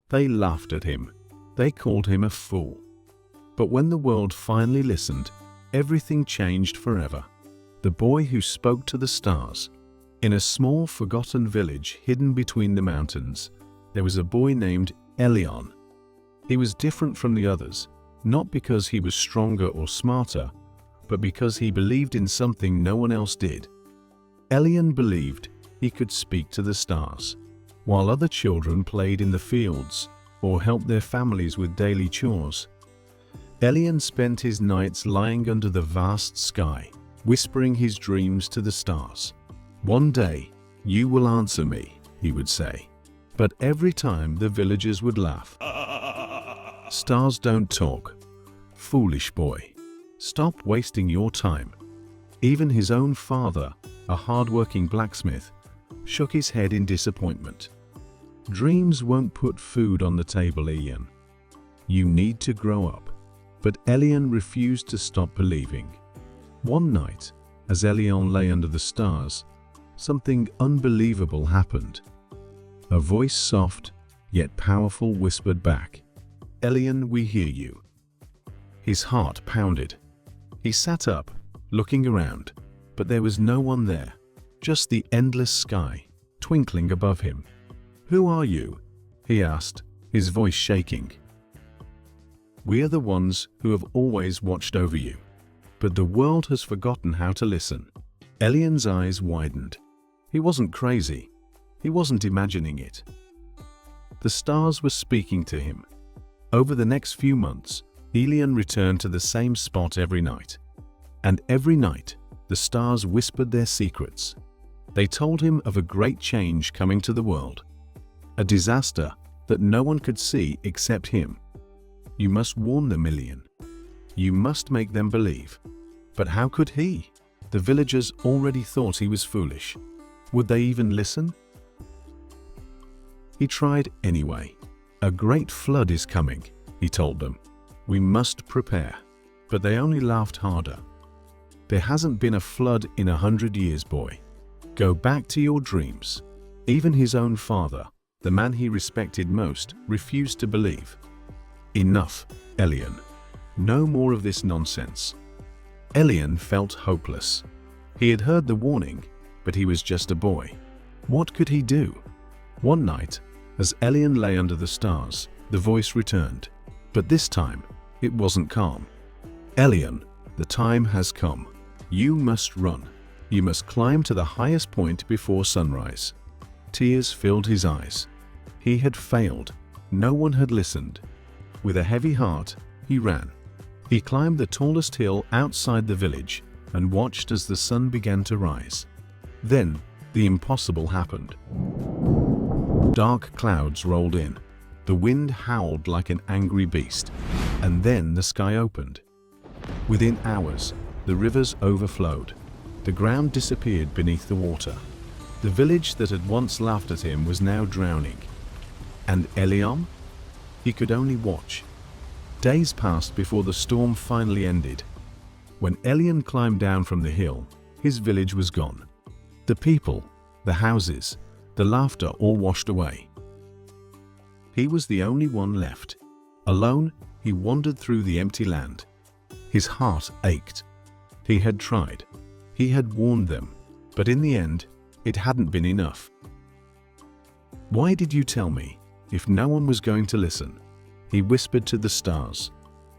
They laughed at him. They called him a fool. But when the world finally listened, everything changed forever. The boy who spoke to the stars. In a small, forgotten village hidden between the mountains, there was a boy named Elion. He was different from the others, not because he was stronger or smarter, but because he believed in something no one else did. Elion believed he could speak to the stars. While other children played in the fields or helped their families with daily chores, Elion spent his nights lying under the vast sky, whispering his dreams to the stars. "One day, you will answer me," he would say. But every time the villagers would laugh. "Stars don't talk. Foolish boy. Stop wasting your time." Even his own father, a hard-working blacksmith, shook his head in disappointment. "Dreams won't put food on the table, Elion. You need to grow up." But Elion refused to stop believing. One night, as Elion lay under the stars, something unbelievable happened. A voice, soft yet powerful, whispered back, "Elion, we hear you." His heart pounded. He sat up, looking around, but there was no one there, just the endless sky, twinkling above him. "Who are you?" he asked, his voice shaking. "We are the ones who have always watched over you, but the world has forgotten how to listen." Elion's eyes widened. He wasn't crazy. He wasn't imagining it. The stars were speaking to him. Over the next few months, Elion returned to the same spot every night. And every night, the stars whispered their secrets. They told him of a great change coming to the world. A disaster that no one could see except him. "You must warn them, Elion. You must make them believe." But how could he? The villagers already thought he was foolish. Would they even listen? He tried anyway. "A great flood is coming," he told them. "We must prepare." But they only laughed harder. "There hasn't been a flood in 100 years, boy. Go back to your dreams." Even his own father, the man he respected most, refused to believe. "Enough, Elion. No more of this nonsense." Elion felt hopeless. He had heard the warning, but he was just a boy. What could he do? One night, as Elion lay under the stars, the voice returned. But this time, it wasn't calm. "Elion, the time has come. You must run. You must climb to the highest point before sunrise." Tears filled his eyes. He had failed. No one had listened. With a heavy heart, he ran. He climbed the tallest hill outside the village and watched as the sun began to rise. Then, the impossible happened. Dark clouds rolled in. The wind howled like an angry beast. And then the sky opened. Within hours, the rivers overflowed. The ground disappeared beneath the water. The village that had once laughed at him was now drowning. And Elion? He could only watch. Days passed before the storm finally ended. When Elion climbed down from the hill, his village was gone. The people, the houses, the laughter all washed away. He was the only one left. Alone, he wandered through the empty land. His heart ached. He had tried. He had warned them, but in the end, it hadn't been enough. "Why did you tell me, if no one was going to listen?" he whispered to the stars,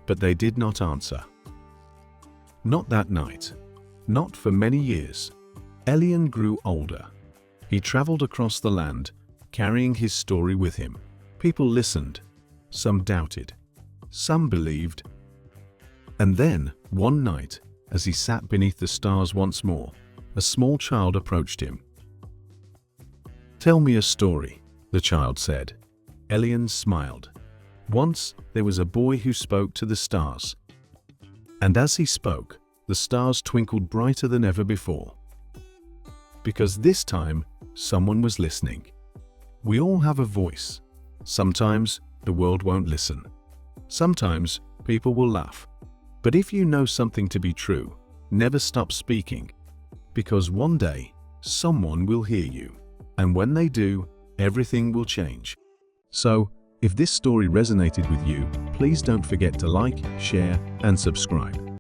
but they did not answer. Not that night. Not for many years. Elion grew older. He traveled across the land, carrying his story with him. People listened. Some doubted. Some believed. And then, one night, as he sat beneath the stars once more, a small child approached him. "Tell me a story," the child said. Elion smiled. Once, there was a boy who spoke to the stars. And as he spoke, the stars twinkled brighter than ever before. Because this time, someone was listening. We all have a voice. Sometimes, the world won't listen. Sometimes, people will laugh. But if you know something to be true, never stop speaking. Because one day, someone will hear you. And when they do, everything will change. So, If this story resonated with you, please don't forget to like, share, and subscribe.